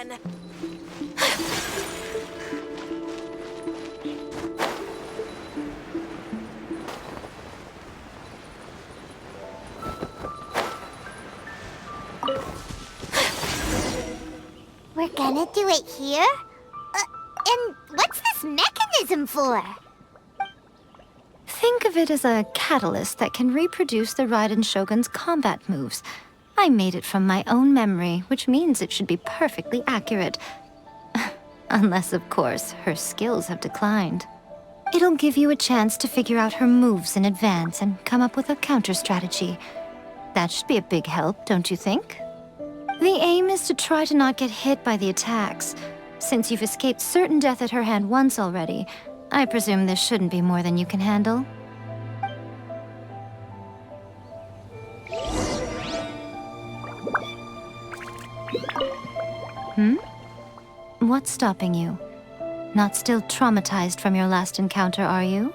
again. We're gonna do it here? And what's this mechanism for? Think of it as a catalyst that can reproduce the Raiden Shogun's combat moves. I made it from my own memory, which means it should be perfectly accurate. Unless, of course, her skills have declined. It'll give you a chance to figure out her moves in advance and come up with a counter strategy. That should be a big help, don't you think? The aim is to try to not get hit by the attacks. Since you've escaped certain death at her hand once already, I presume this shouldn't be more than you can handle. What's stopping you? Not still traumatized from your last encounter, are you?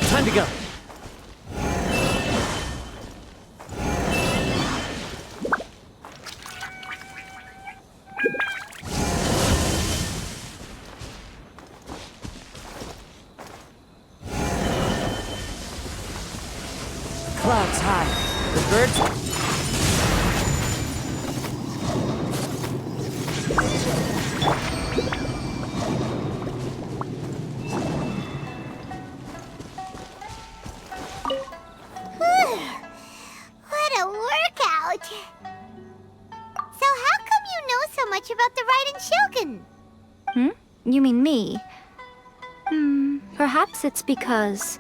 Time to go. Clouds high. The birds... What a workout! So how come you know so much about the Raiden Shogun? You mean me? Perhaps it's because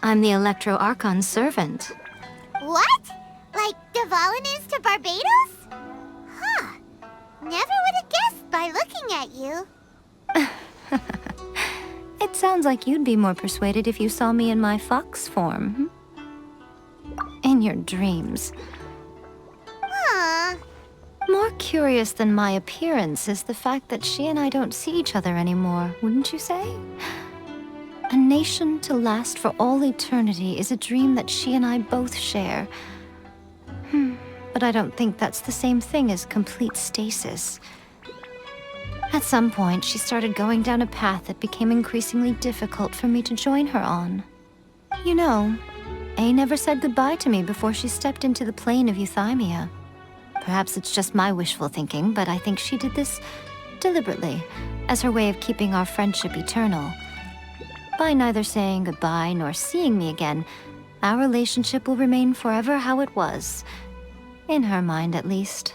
I'm the Electro Archon's servant. What? Like Dvalin is to Barbados? Huh. Never would have guessed by looking at you. It sounds like you'd be more persuaded if you saw me in my fox form. In your dreams. Huh. More curious than my appearance is the fact that she and I don't see each other anymore, wouldn't you say? A nation to last for all eternity is a dream that she and I both share. But I don't think that's the same thing as complete stasis. At some point, she started going down a path that became increasingly difficult for me to join her on. You know, Yae never said goodbye to me before she stepped into the plane of Yoimiya. Perhaps it's just my wishful thinking, but I think she did this deliberately, as her way of keeping our friendship eternal. By neither saying goodbye nor seeing me again, our relationship will remain forever how it was. In her mind, at least.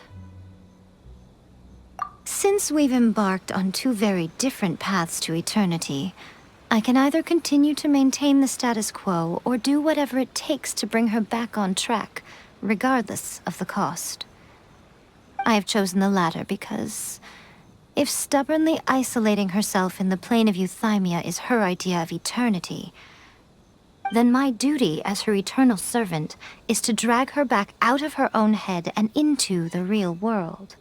Since we've embarked on two very different paths to eternity, I can either continue to maintain the status quo or do whatever it takes to bring her back on track, regardless of the cost. I have chosen the latter because if stubbornly isolating herself in the plane of Yoimiya is her idea of eternity, then my duty as her eternal servant is to drag her back out of her own head and into the real world.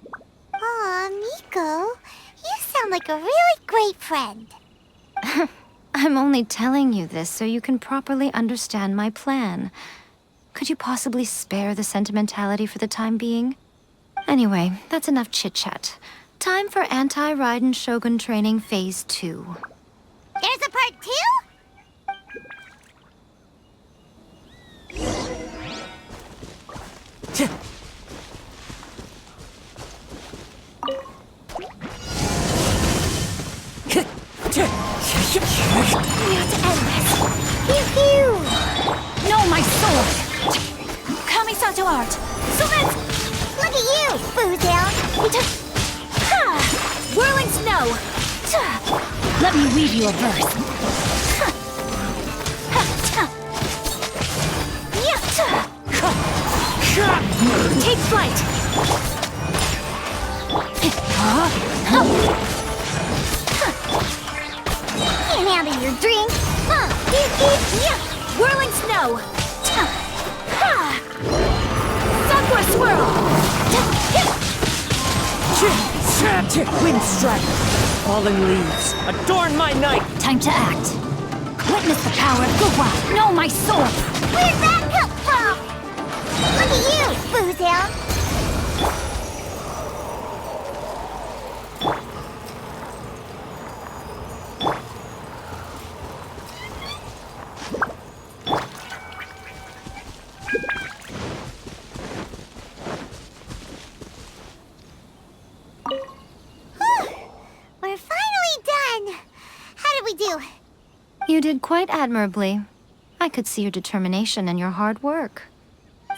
Aw, Miko, you sound like a really great friend. I'm only telling you this so you can properly understand my plan. Could you possibly spare the sentimentality for the time being? Anyway, that's enough chit-chat. Time for Anti-Raiden Shogun Training Phase 2. There's a part 2? We have to end this. Pew-pew! No, my sword! Kamisato art! Sumet! Look at you, Vhiel. You took... Ha! Whirling snow! Let me weave you a verse. Take flight! Can't handle your drink. Whirling snow! Sunward swirl! Wind strike! Falling leaves, adorn my night! Time to act. Witness the power of Gugwa. Know my sword! Where'd that come from? Look at you, Vhiel. We're finally done. How did we do? You did quite admirably. I could see your determination and your hard work.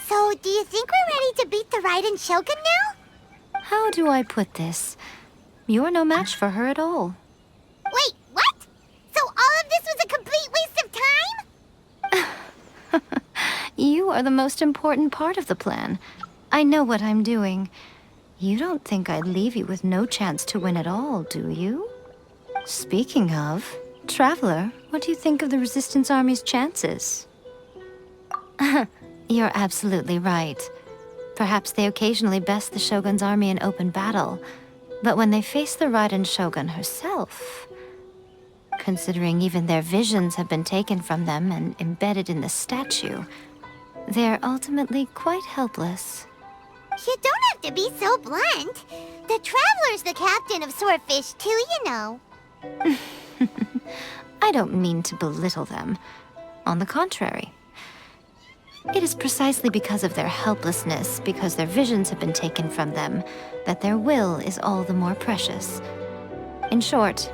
So, do you think we're ready to beat the Raiden Shogun now? How do I put this? You're no match for her at all. Wait, what? So all of this was a complete waste of time? You are the most important part of the plan. I know what I'm doing. You don't think I'd leave you with no chance to win at all, do you? Speaking of, Traveler, what do you think of the Resistance Army's chances? You're absolutely right. Perhaps they occasionally best the Shogun's army in open battle, but when they face the Raiden Shogun herself... Considering even their visions have been taken from them and embedded in the statue, they're ultimately quite helpless. You don't have to be so blunt. The Traveler's the captain of Swordfish too, you know. I don't mean to belittle them. On the contrary. It is precisely because of their helplessness, because their visions have been taken from them, that their will is all the more precious. In short,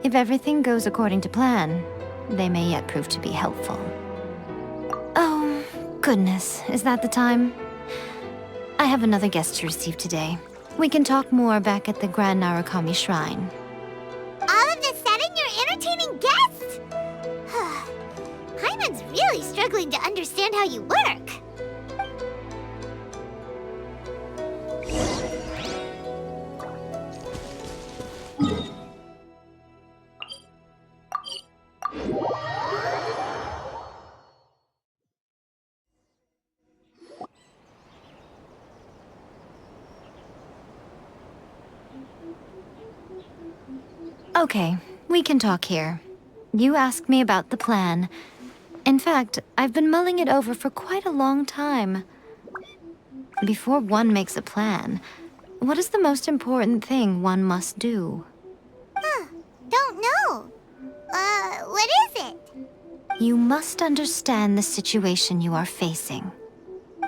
if everything goes according to plan, they may yet prove to be helpful. Oh, goodness, is that the time? I have another guest to receive today. We can talk more back at the Grand Narukami Shrine. All of this sudden, you're entertaining guests? Hyman's really struggling to understand how you work. Okay, we can talk here. You asked me about the plan. In fact, I've been mulling it over for quite a long time. Before one makes a plan, what is the most important thing one must do? Don't know. What is it? You must understand the situation you are facing.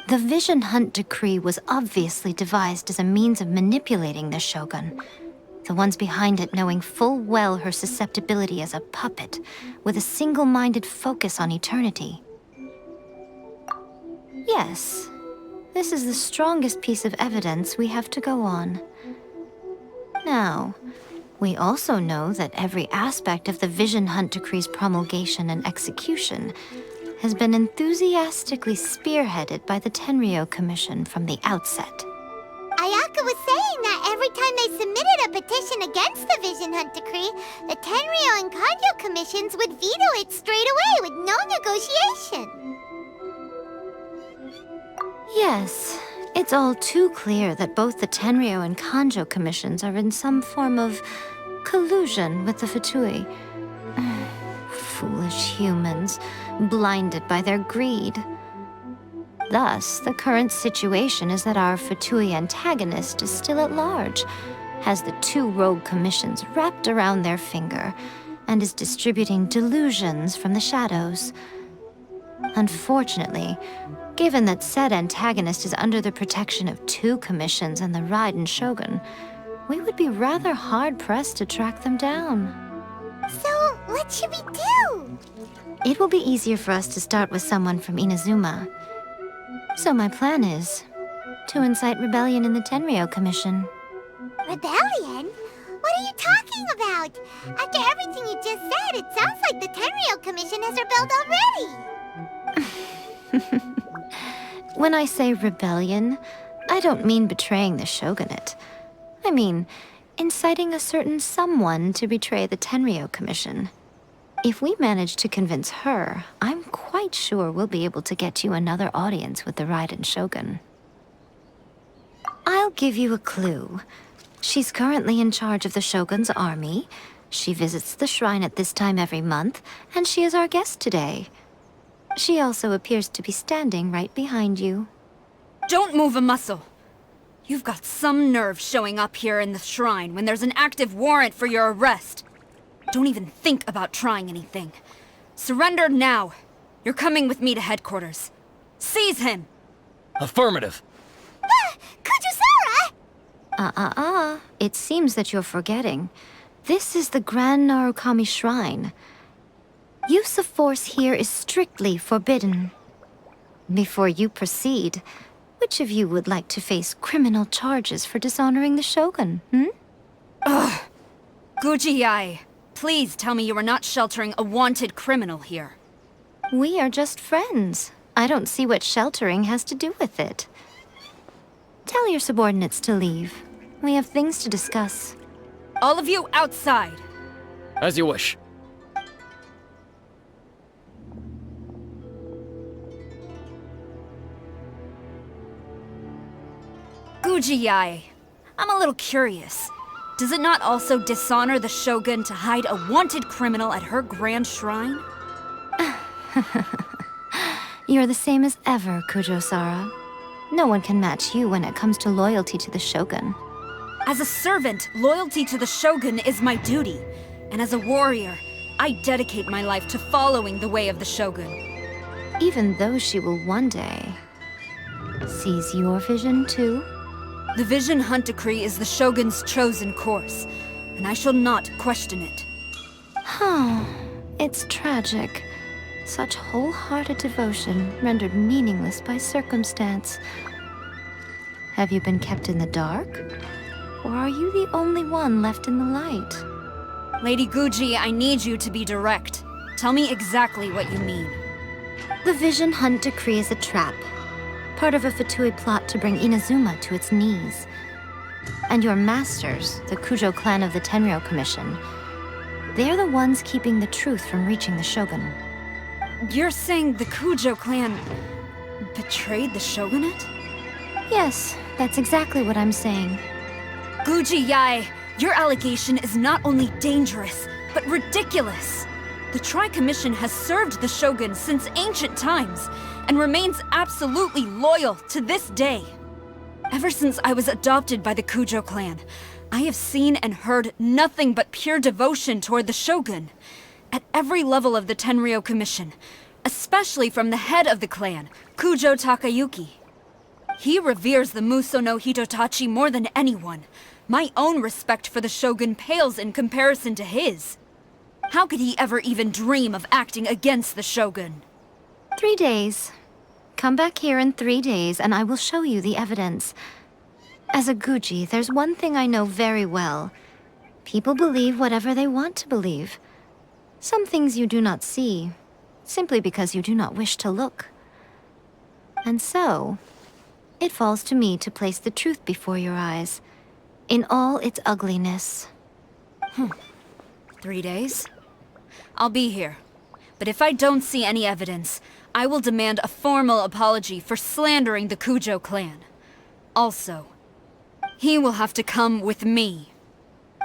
The Vision Hunt Decree was obviously devised as a means of manipulating the Shogun. The ones behind it knowing full well her susceptibility as a puppet, with a single-minded focus on eternity. Yes, this is the strongest piece of evidence we have to go on. Now, we also know that every aspect of the Vision Hunt Decree's promulgation and execution has been enthusiastically spearheaded by the Tenryou Commission from the outset. Ayaka was saying that every time they submitted a petition against the Vision Hunt Decree, the Tenryou and Kujou commissions would veto it straight away with no negotiation. Yes, it's all too clear that both the Tenryou and Kujou commissions are in some form of collusion with the Fatui. Foolish humans, blinded by their greed. Thus, the current situation is that our Fatui antagonist is still at large, has the two rogue commissions wrapped around their finger, and is distributing delusions from the shadows. Unfortunately, given that said antagonist is under the protection of two commissions and the Raiden Shogun, we would be rather hard-pressed to track them down. So, what should we do? It will be easier for us to start with someone from Inazuma. So my plan is to incite rebellion in the Tenryou Commission. Rebellion? What are you talking about? After everything you just said, it sounds like the Tenryou Commission has rebelled already. When I say rebellion, I don't mean betraying the shogunate. I mean, inciting a certain someone to betray the Tenryou Commission. If we manage to convince her, I'm quite sure we'll be able to get you another audience with the Raiden Shogun. I'll give you a clue. She's currently in charge of the Shogun's army. She visits the shrine at this time every month, and she is our guest today. She also appears to be standing right behind you. Don't move a muscle. You've got some nerve showing up here in the shrine when there's an active warrant for your arrest. Don't even think about trying anything. Surrender now. You're coming with me to headquarters. Seize him! Affirmative. Kujou Sara! It seems that you're forgetting. This is the Grand Narukami Shrine. Use of force here is strictly forbidden. Before you proceed, which of you would like to face criminal charges for dishonoring the Shogun, Yae, please tell me you are not sheltering a wanted criminal here. We are just friends. I don't see what sheltering has to do with it. Tell your subordinates to leave. We have things to discuss. All of you outside. As you wish. Yae, I'm a little curious. Does it not also dishonor the Shogun to hide a wanted criminal at her grand shrine? You're the same as ever, Kujou Sara. No one can match you when it comes to loyalty to the Shogun. As a servant, loyalty to the Shogun is my duty. And as a warrior, I dedicate my life to following the way of the Shogun. Even though she will one day seize your vision too? The Vision Hunt Decree is the Shogun's chosen course, and I shall not question it. It's tragic. Such wholehearted devotion rendered meaningless by circumstance. Have you been kept in the dark? Or are you the only one left in the light? Lady Guji, I need you to be direct. Tell me exactly what you mean. The Vision Hunt Decree is a trap. Part of a Fatui plot to bring Inazuma to its knees. And your masters, the Kujou clan of the Tenryou Commission, they're the ones keeping the truth from reaching the Shogun. You're saying the Kujou clan betrayed the shogunate? Yes, that's exactly what I'm saying. Yae, your allegation is not only dangerous, but ridiculous. The Tri-Commission has served the Shogun since ancient times, and remains absolutely loyal to this day. Ever since I was adopted by the Kujou clan, I have seen and heard nothing but pure devotion toward the Shogun. At every level of the Tenryou Commission, especially from the head of the clan, Kujou Takayuki. He reveres the Muso no Hitotachi more than anyone. My own respect for the Shogun pales in comparison to his. How could he ever even dream of acting against the Shogun? 3 days. Come back here in 3 days and I will show you the evidence. As a Guji, there's one thing I know very well. People believe whatever they want to believe. Some things you do not see, simply because you do not wish to look. And so, it falls to me to place the truth before your eyes, in all its ugliness. 3 days? I'll be here. But if I don't see any evidence, I will demand a formal apology for slandering the Kujou clan. Also, he will have to come with me.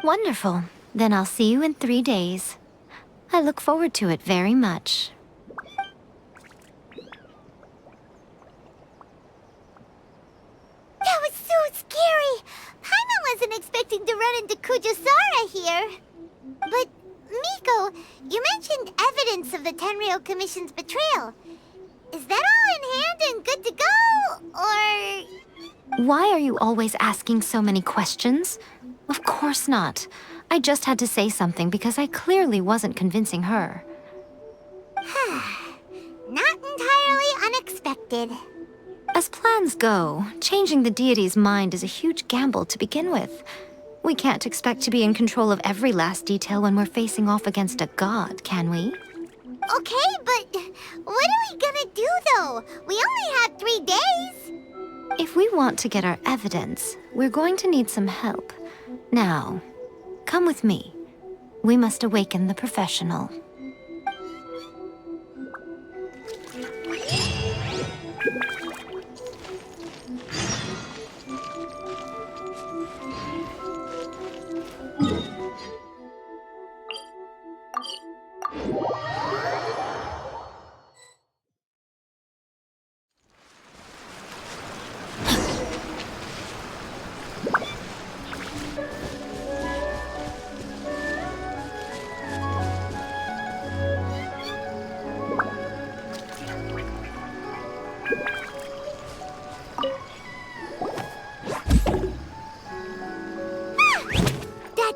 Wonderful. Then I'll see you in 3 days. I look forward to it very much. That was so scary! Paimon wasn't expecting to run into Kujou Sara here. But, Miko, you mentioned evidence of the Tenryou Commission's betrayal. Is that all in hand and good to go, or...? Why are you always asking so many questions? Of course not. I just had to say something because I clearly wasn't convincing her. Not entirely unexpected. As plans go, changing the deity's mind is a huge gamble to begin with. We can't expect to be in control of every last detail when we're facing off against a god, can we? Okay, but what are we gonna do though? We only have 3 days. If we want to get our evidence, we're going to need some help. Now, come with me. We must awaken the professional.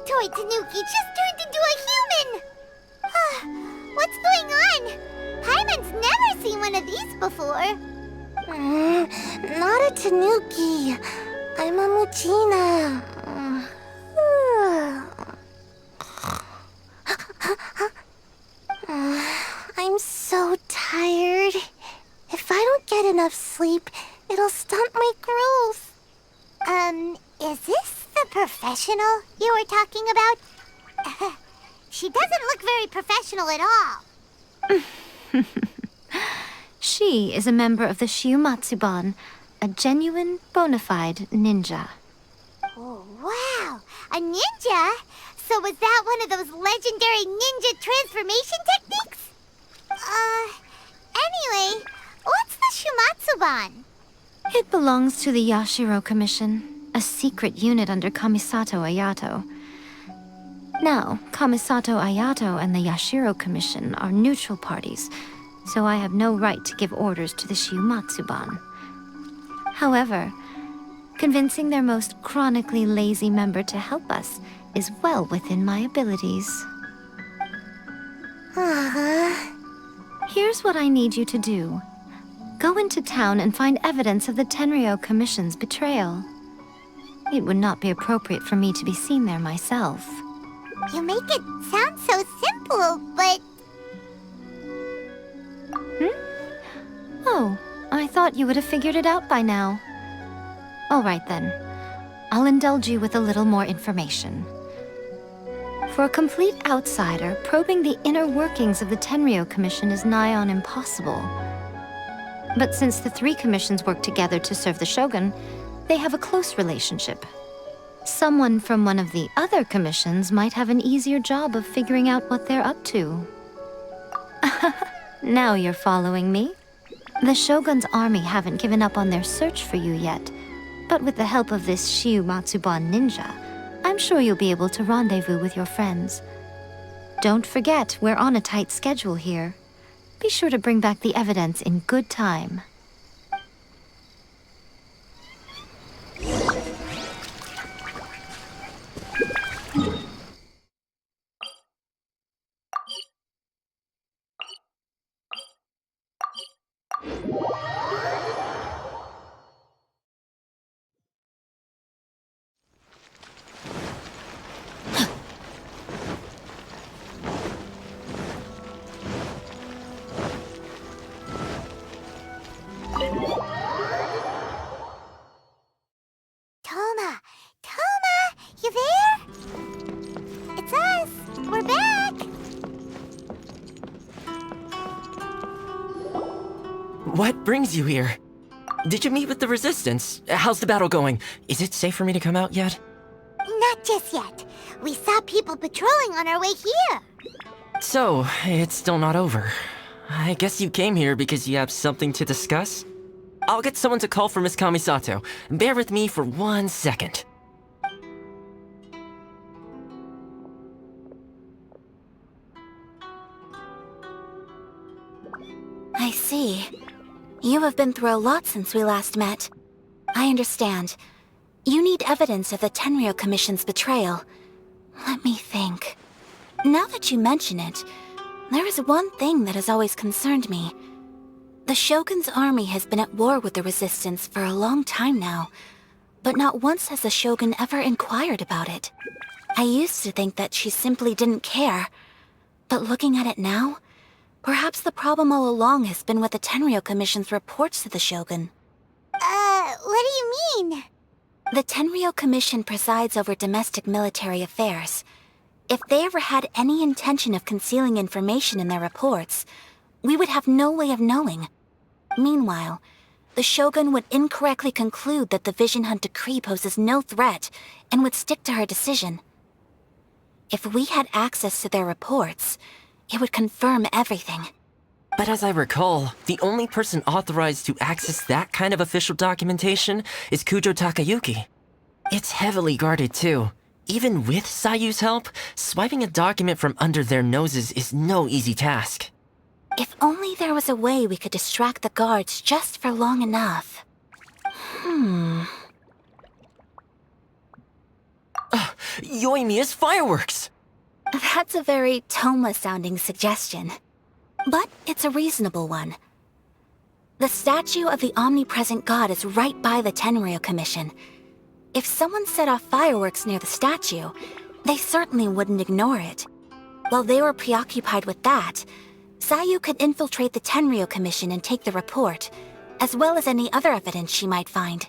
Toy Tanuki just turned into a human! What's going on? Paimon's never seen one of these before. Not a Tanuki. I'm a Muchina. I'm so tired. If I don't get enough sleep, it'll stunt my growth. Is this the professional you were talking about? She doesn't look very professional at all. She is a member of the Shiumatsuban, a genuine, bona fide ninja. Oh, wow! A ninja? So was that one of those legendary ninja transformation techniques? Anyway, what's the Shiumatsuban? It belongs to the Yashiro Commission, a secret unit under Kamisato Ayato. Now, Kamisato Ayato and the Yashiro Commission are neutral parties, so I have no right to give orders to the Shiumatsuban. However, convincing their most chronically lazy member to help us is well within my abilities. Here's what I need you to do. Go into town and find evidence of the Tenryou Commission's betrayal. It would not be appropriate for me to be seen there myself. You make it sound so simple, but... Oh, I thought you would have figured it out by now. All right then. I'll indulge you with a little more information. For a complete outsider, probing the inner workings of the Tenryou Commission is nigh on impossible. But since the 3 commissions work together to serve the Shogun, they have a close relationship. Someone from one of the other commissions might have an easier job of figuring out what they're up to. Now you're following me. The Shogun's army haven't given up on their search for you yet, but with the help of this Shiumatsuban ninja, I'm sure you'll be able to rendezvous with your friends. Don't forget, we're on a tight schedule here. Be sure to bring back the evidence in good time. Thoma! Thoma! You there? It's us! We're back! What brings you here? Did you meet with the Resistance? How's the battle going? Is it safe for me to come out yet? Not just yet. We saw people patrolling on our way here. So, it's still not over. I guess you came here because you have something to discuss? I'll get someone to call for Miss Kamisato. Bear with me for 1 second. I see. You have been through a lot since we last met. I understand. You need evidence of the Tenryou Commission's betrayal. Let me think. Now that you mention it, there is one thing that has always concerned me. The Shogun's army has been at war with the Resistance for a long time now, but not once has the Shogun ever inquired about it. I used to think that she simply didn't care, but looking at it now, perhaps the problem all along has been with the Tenryou Commission's reports to the Shogun. What do you mean? The Tenryou Commission presides over domestic military affairs. If they ever had any intention of concealing information in their reports, we would have no way of knowing. Meanwhile, the Shogun would incorrectly conclude that the Vision Hunt decree poses no threat and would stick to her decision. If we had access to their reports, it would confirm everything. But as I recall, the only person authorized to access that kind of official documentation is Kujou Takayuki. It's heavily guarded too. Even with Sayu's help, swiping a document from under their noses is no easy task. If only there was a way we could distract the guards just for long enough. Yoimiya's fireworks! That's a very Thoma-sounding suggestion. But it's a reasonable one. The statue of the omnipresent god is right by the Tenryou Commission. If someone set off fireworks near the statue, they certainly wouldn't ignore it. While they were preoccupied with that, Sayu could infiltrate the Tenryou Commission and take the report, as well as any other evidence she might find.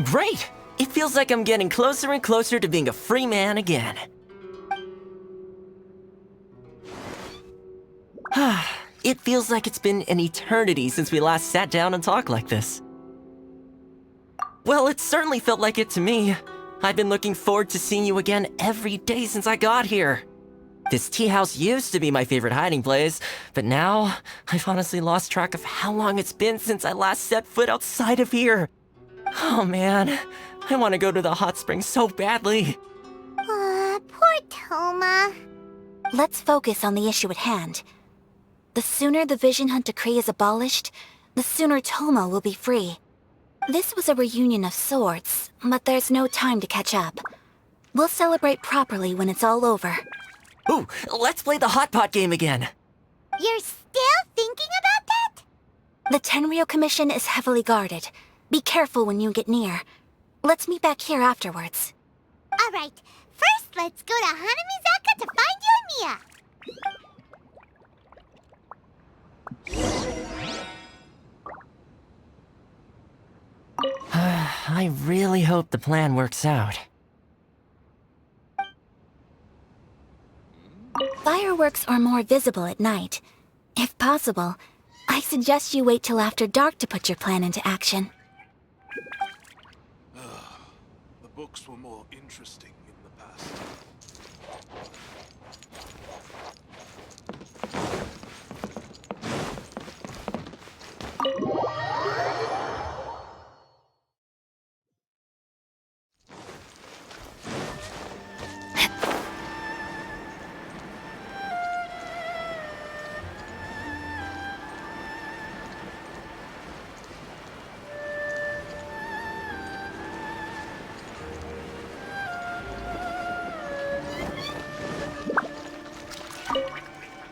Great! It feels like I'm getting closer and closer to being a free man again. It feels like it's been an eternity since we last sat down and talked like this. Well, it certainly felt like it to me. I've been looking forward to seeing you again every day since I got here. This tea house used to be my favorite hiding place, but now I've honestly lost track of how long it's been since I last set foot outside of here. Oh man, I want to go to the hot springs so badly. Poor Thoma. Let's focus on the issue at hand. The sooner the Vision Hunt decree is abolished, the sooner Thoma will be free. This was a reunion of sorts, but there's no time to catch up. We'll celebrate properly when it's all over. Ooh, let's play the hot pot game again. You're still thinking about that? The Tenryou Commission is heavily guarded. Be careful when you get near. Let's meet back here afterwards. Alright, first let's go to Hanamizaka to find Yoimiya. I really hope the plan works out. Fireworks are more visible at night. If possible, I suggest you wait till after dark to put your plan into action. The books were more interesting in the past.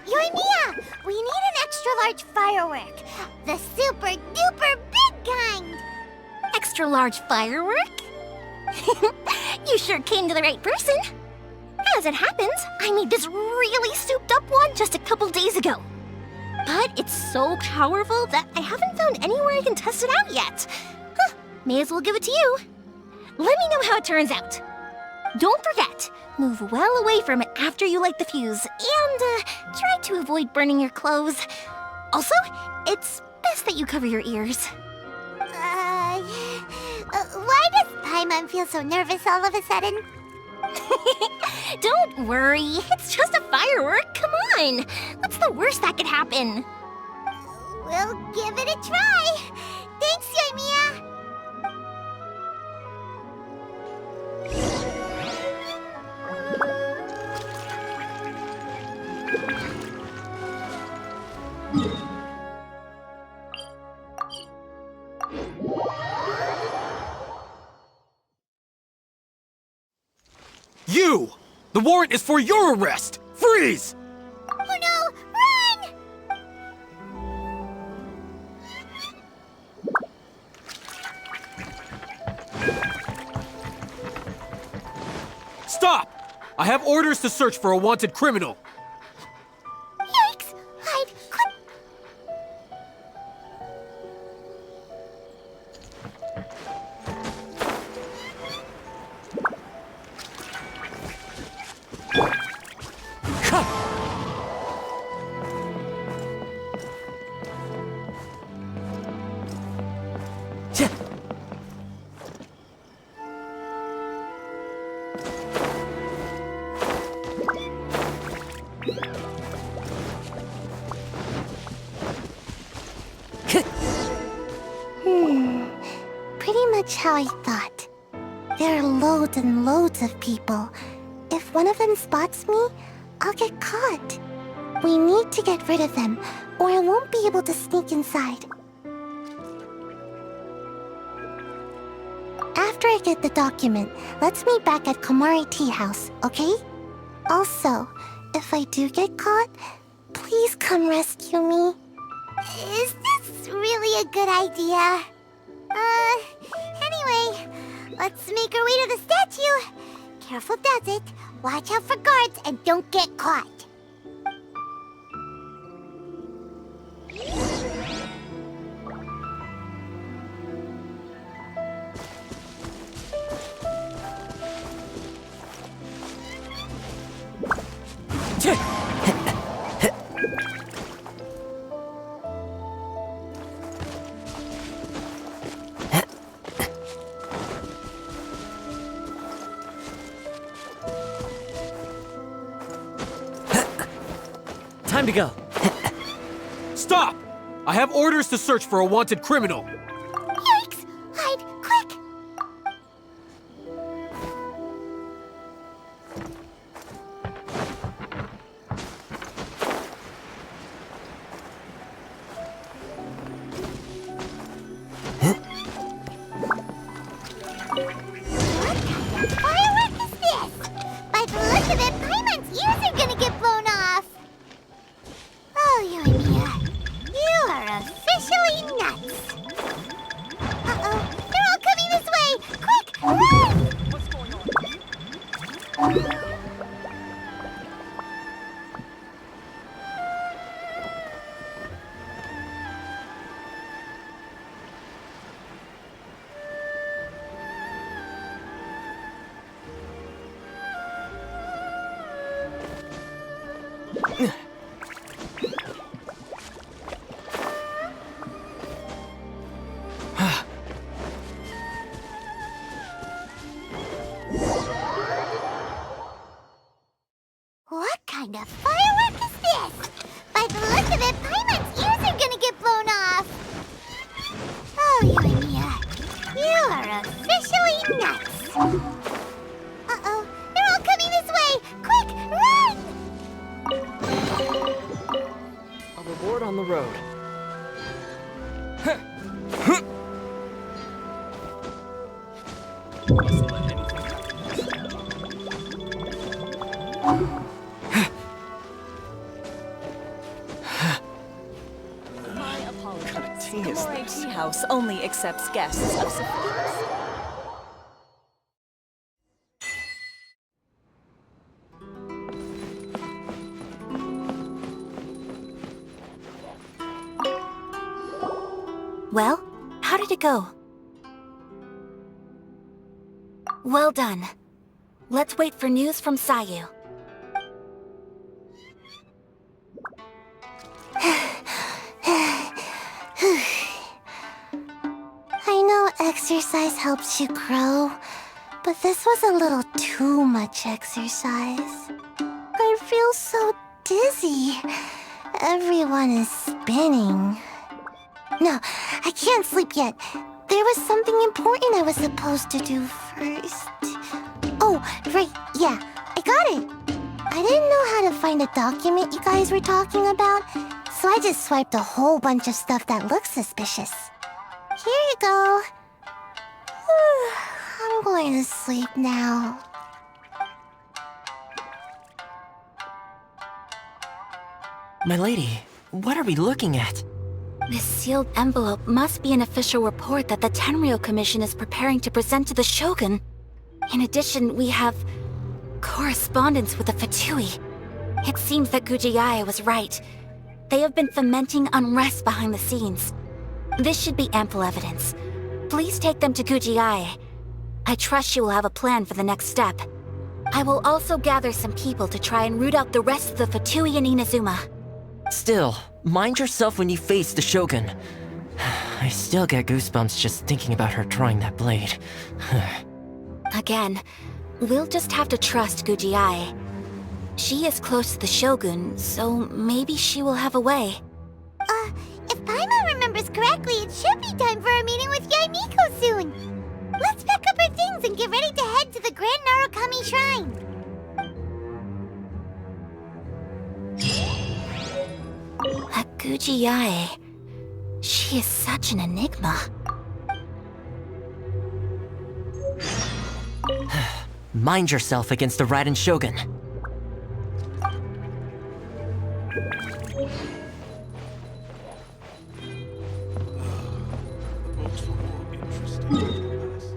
Yoimiya, we need an extra-large firework. The super-duper big kind. Extra-large firework? You sure came to the right person. As it happens, I made this really souped-up one just a couple days ago. But it's so powerful that I haven't found anywhere I can test it out yet. May as well give it to you. Let me know how it turns out. Don't forget, move well away from it after you light the fuse, and try to avoid burning your clothes. Also, it's best that you cover your ears. Why does Paimon feel so nervous all of a sudden? Don't worry, it's just a firework, come on! What's the worst that could happen? We'll give it a try. Thanks, Yoimiya. You! The warrant is for your arrest! Freeze! Oh no! Run! Stop! I have orders to search for a wanted criminal. Yikes! Hide! Quick! Pretty much how I thought. There are loads and loads of people. If one of them spots me, I'll get caught. We need to get rid of them, or I won't be able to sneak inside. After I get the document, let's meet back at Komari Tea House, okay? Also, if I do get caught, please come rescue me. Is this really a good idea? Anyway, let's make our way to the statue. Careful does it. Watch out for guards and don't get caught. Time to go. Stop! I have orders to search for a wanted criminal. Yikes! Hide! Quick! What kind of firework is this? By the look of it, Paimon's ears are gonna get blown off. Oh, Yoimiya, you are officially nuts. Uh-oh, they're all coming this way! Quick, run! What's going on? What kind of firework is this? By the look of it, Paimon's ears are gonna get blown off. Oh, Yoimiya, you are officially nuts. Uh-oh, they're all coming this way! Quick, run! A reward on the road. My apologies. Komari Tea House only accepts guests of sufficient. Well, how did it go? Well done. Let's wait for news from Sayu. I know exercise helps you grow, but this was a little too much exercise. I feel so dizzy. Everyone is spinning. No, I can't sleep yet. There was something important I was supposed to do first. Oh, right, yeah, I got it. I didn't know how to find a document you guys were talking about, so I just swiped a whole bunch of stuff that looks suspicious. Here you go. I'm going to sleep now. My lady, what are we looking at? This sealed envelope must be an official report that the Tenryou Commission is preparing to present to the Shogun. In addition, we have Correspondence with the Fatui. It seems that Kujou Yae was right. They have been fomenting unrest behind the scenes. This should be ample evidence. Please take them to Kujou Yae. I trust she will have a plan for the next step. I will also gather some people to try and root out the rest of the Fatui in Inazuma. Still, mind yourself when you face the Shogun. I still get goosebumps just thinking about her drawing that blade. Again, we'll just have to trust Kujou Yae. She is close to the Shogun, so maybe she will have a way. If Paimon remembers correctly, it should be time for a meeting with Yae Miko soon. Let's pack up our things and get ready to head to the Grand Narukami Shrine. That Kujou Yae, she is such an enigma. Mind yourself against the Raiden Shogun. The books were more interesting than the past.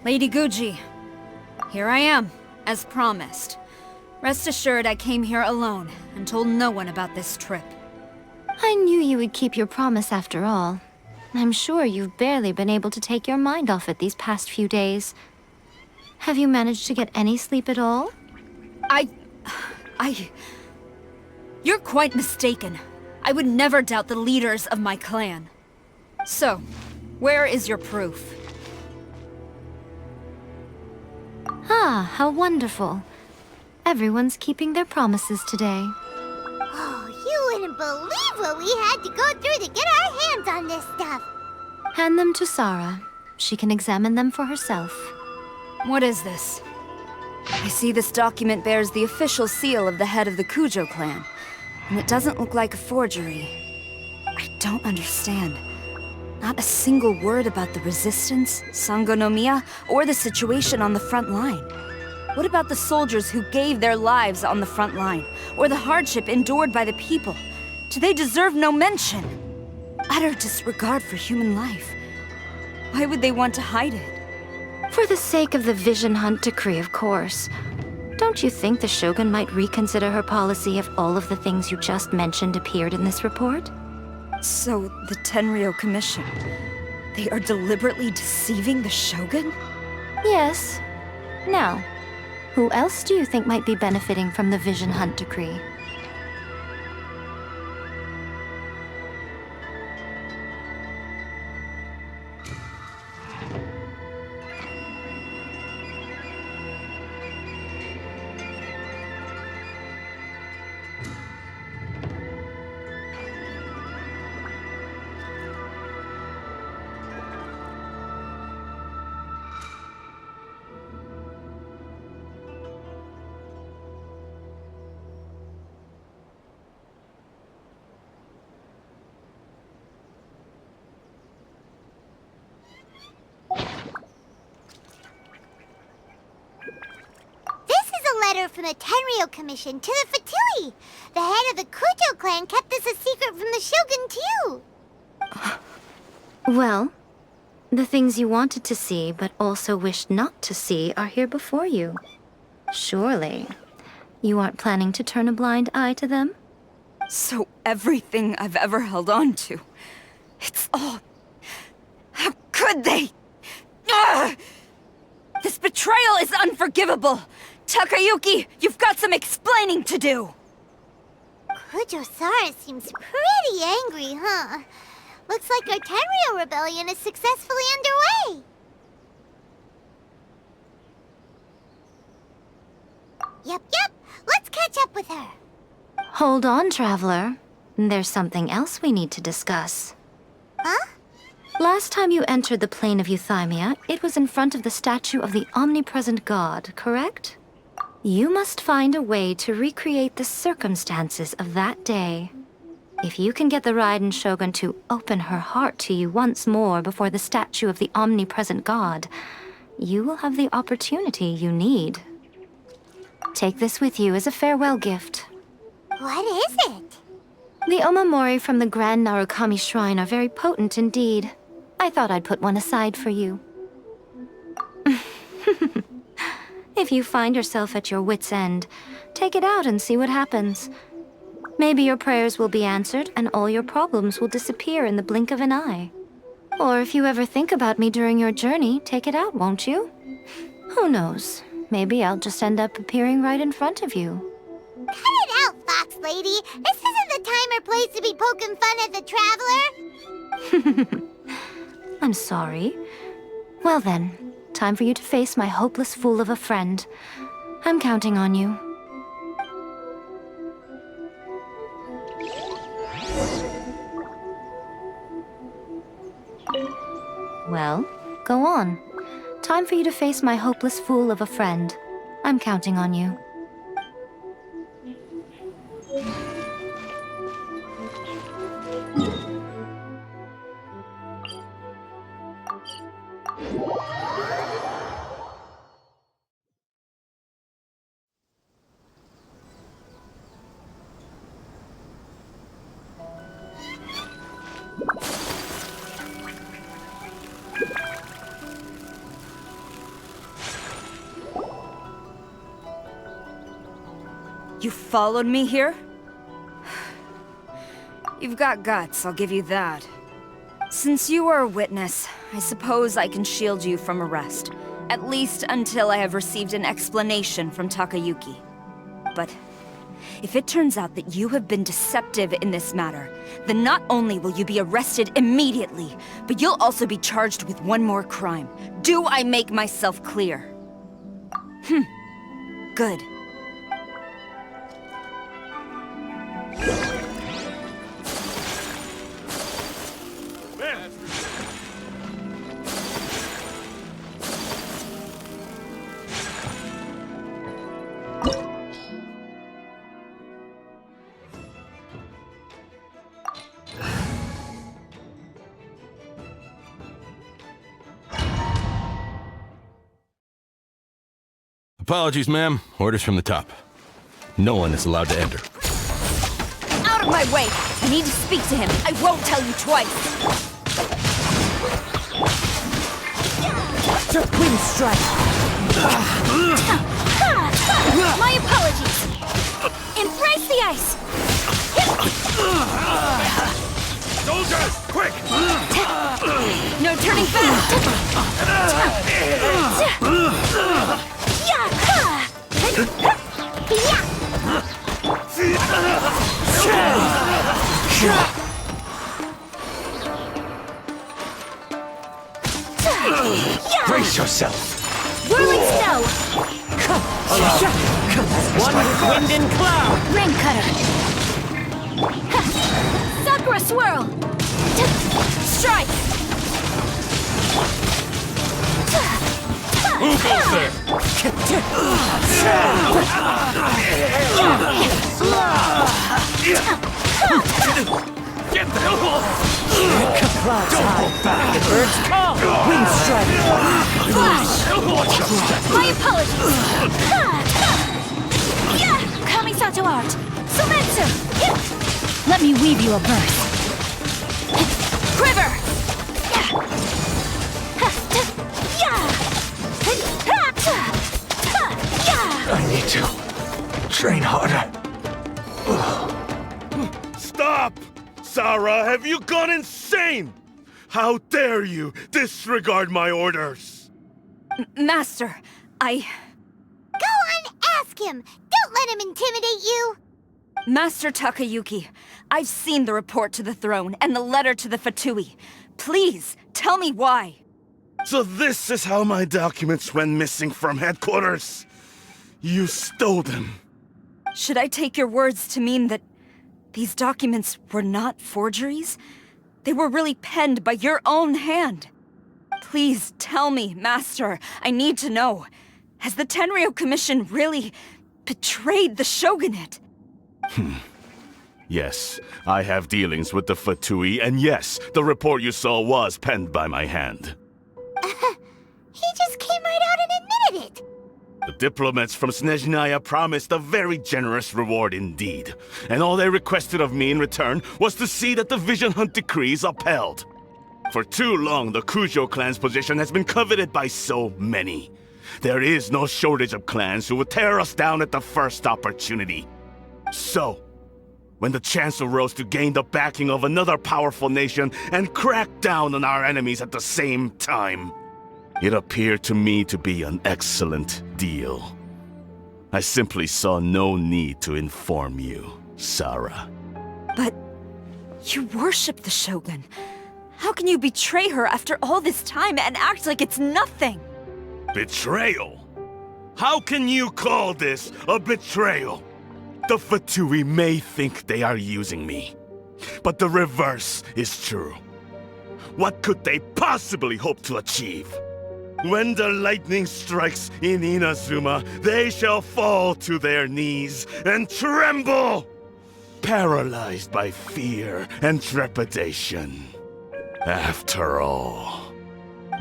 Lady Guji, here I am, as promised. Rest assured I came here alone and told no one about this trip. I knew you would keep your promise after all. I'm sure you've barely been able to take your mind off it these past few days. Have you managed to get any sleep at all? You're quite mistaken. I would never doubt the leaders of my clan. So, where is your proof? Ah, how wonderful. Everyone's keeping their promises today. Oh, you wouldn't believe what we had to go through to get our hands on this stuff. Hand them to Sara. She can examine them for herself. What is this? I see this document bears the official seal of the head of the Kujou clan, and it doesn't look like a forgery. I don't understand. Not a single word about the resistance, Sangonomiya, or the situation on the front line. What about the soldiers who gave their lives on the front line, or the hardship endured by the people? Do they deserve no mention? Utter disregard for human life. Why would they want to hide it? For the sake of the Vision Hunt decree, of course. Don't you think the Shogun might reconsider her policy if all of the things you just mentioned appeared in this report? So, the Tenryou Commission, they are deliberately deceiving the Shogun? Yes. Now, who else do you think might be benefiting from the Vision Hunt decree? From the Tenryou Commission to the Fatui. The head of the Kujou clan kept this a secret from the Shogun, too. Well, the things you wanted to see but also wished not to see are here before you. Surely, you aren't planning to turn a blind eye to them? So everything I've ever held on to, it's all... How could they? Ugh! This betrayal is unforgivable! Takayuki, you've got some explaining to do! Kujou Sara seems pretty angry, huh? Looks like our Tenryou rebellion is successfully underway. Yep. Let's catch up with her. Hold on, Traveler. There's something else we need to discuss. Huh? Last time you entered the plane of Yoimiya, it was in front of the statue of the omnipresent god, correct? You must find a way to recreate the circumstances of that day. If you can get the Raiden Shogun to open her heart to you once more before the statue of the omnipresent god, you will have the opportunity you need. Take this with you as a farewell gift. What is it? The omamori from the Grand Narukami Shrine are very potent indeed. I thought I'd put one aside for you. If you find yourself at your wit's end, take it out and see what happens. Maybe your prayers will be answered and all your problems will disappear in the blink of an eye. Or if you ever think about me during your journey, take it out, won't you? Who knows? Maybe I'll just end up appearing right in front of you. Cut it out, Fox Lady. This isn't the time or place to be poking fun at the Traveler. I'm sorry. Well then, time for you to face my hopeless fool of a friend. I'm counting on you. Well, go on. Time for you to face my hopeless fool of a friend. I'm counting on you. You followed me here? You've got guts, I'll give you that. Since you are a witness, I suppose I can shield you from arrest. At least until I have received an explanation from Takayuki. But if it turns out that you have been deceptive in this matter, then not only will you be arrested immediately, but you'll also be charged with one more crime. Do I make myself clear? Good. Apologies, ma'am. Orders from the top. No one is allowed to enter. Out of my way! I need to speak to him. I won't tell you twice. Wind strike! My apologies! Embrace the ice! Soldiers, quick! No turning back! Brace yourself! Whirling snow! One with wind and cloud! Rain cutter! Sakura swirl! Strike! Move out there! Get the hell! Clouds high! Back! The birds call! Wind strike! Flash! My apologies! Kamisato art! Sumetsu! Let me weave you a verse. Quiver! I need to train harder. Stop! Sara, have you gone insane? How dare you disregard my orders? Master, Go on, ask him! Don't let him intimidate you! Master Takayuki, I've seen the report to the throne and the letter to the Fatui. Please, tell me why. So this is how my documents went missing from headquarters. You stole them. Should I take your words to mean that these documents were not forgeries? They were really penned by your own hand. Please tell me, Master. I need to know. Has the Tenryou Commission really betrayed the Shogunate? Yes, I have dealings with the Fatui, and yes, the report you saw was penned by my hand. He just came right out and admitted it! The diplomats from Snezhnaya promised a very generous reward indeed, and all they requested of me in return was to see that the Vision Hunt decree is upheld. For too long, the Kujou clan's position has been coveted by so many. There is no shortage of clans who would tear us down at the first opportunity. So, when the chance arose to gain the backing of another powerful nation and crack down on our enemies at the same time, it appeared to me to be an excellent deal. I simply saw no need to inform you, Sara. But you worship the Shogun. How can you betray her after all this time and act like it's nothing? Betrayal? How can you call this a betrayal? The Fatui may think they are using me, but the reverse is true. What could they possibly hope to achieve? When the lightning strikes in Inazuma, they shall fall to their knees and tremble, paralyzed by fear and trepidation. After all,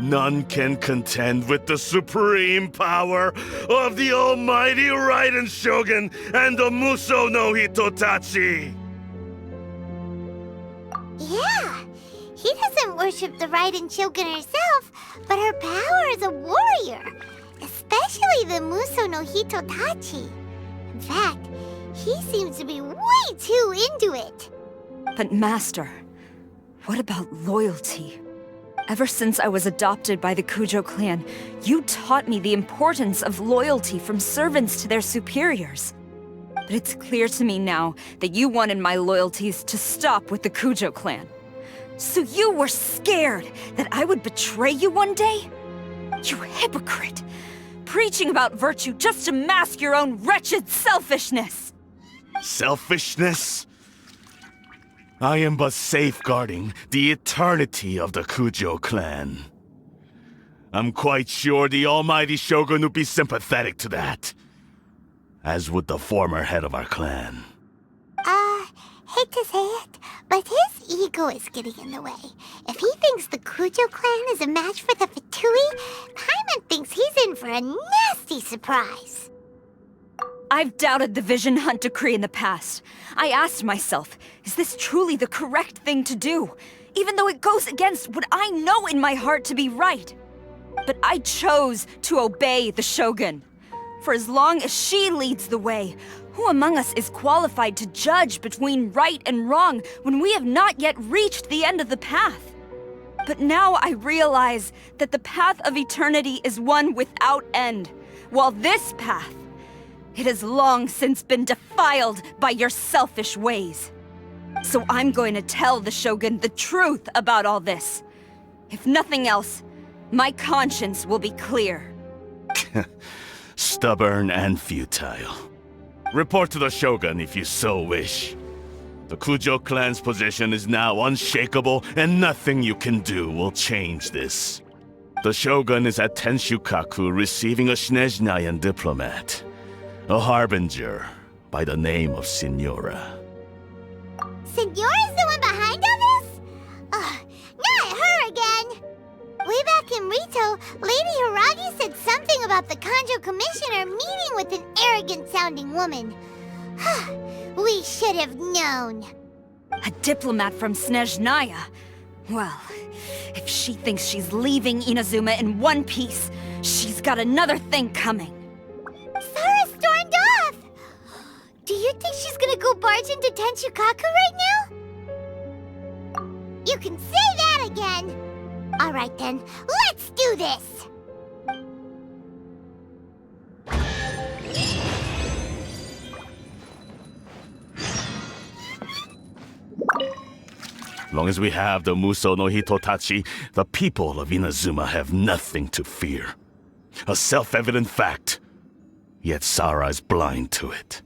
none can contend with the supreme power of the almighty Raiden Shogun and the Muso no Hitotachi! Yeah, he doesn't worship the Raiden Shogun herself, but her power as a warrior, especially the Muso no Hitotachi. In fact, he seems to be way too into it. But Master, what about loyalty? Ever since I was adopted by the Kujou clan, you taught me the importance of loyalty from servants to their superiors. But it's clear to me now that you wanted my loyalties to stop with the Kujou clan. So you were scared that I would betray you one day? You hypocrite! Preaching about virtue just to mask your own wretched selfishness! Selfishness? I am but safeguarding the eternity of the Kujou clan. I'm quite sure the almighty Shogun would be sympathetic to that. As would the former head of our clan. Hate to say it, but his ego is getting in the way. If he thinks the Kujou clan is a match for the Fatui, Paimon thinks he's in for a nasty surprise. I've doubted the Vision Hunt decree in the past. I asked myself, is this truly the correct thing to do? Even though it goes against what I know in my heart to be right. But I chose to obey the Shogun. For as long as she leads the way, who among us is qualified to judge between right and wrong when we have not yet reached the end of the path? But now I realize that the path of eternity is one without end, while this path, it has long since been defiled by your selfish ways. So I'm going to tell the Shogun the truth about all this. If nothing else, my conscience will be clear. Stubborn and futile. Report to the Shogun if you so wish. The Kujou clan's position is now unshakable, and nothing you can do will change this. The Shogun is at Tenshukaku receiving a Snezhnayan diplomat. A harbinger by the name of Signora. Signora's the one behind all this? Not her again! Way back in Rito, Lady Hiragi said something about the Kanjo Commissioner meeting with an arrogant-sounding woman. We should have known. A diplomat from Snezhnaya? Well, if she thinks she's leaving Inazuma in one piece, she's got another thing coming. Sara stormed off! Do you think she's gonna go barge into Tenshukaku right now? You can say that again! Alright then, let's do this! As long as we have the Muso no Hitotachi, the people of Inazuma have nothing to fear. A self-evident fact. Yet Sara is blind to it.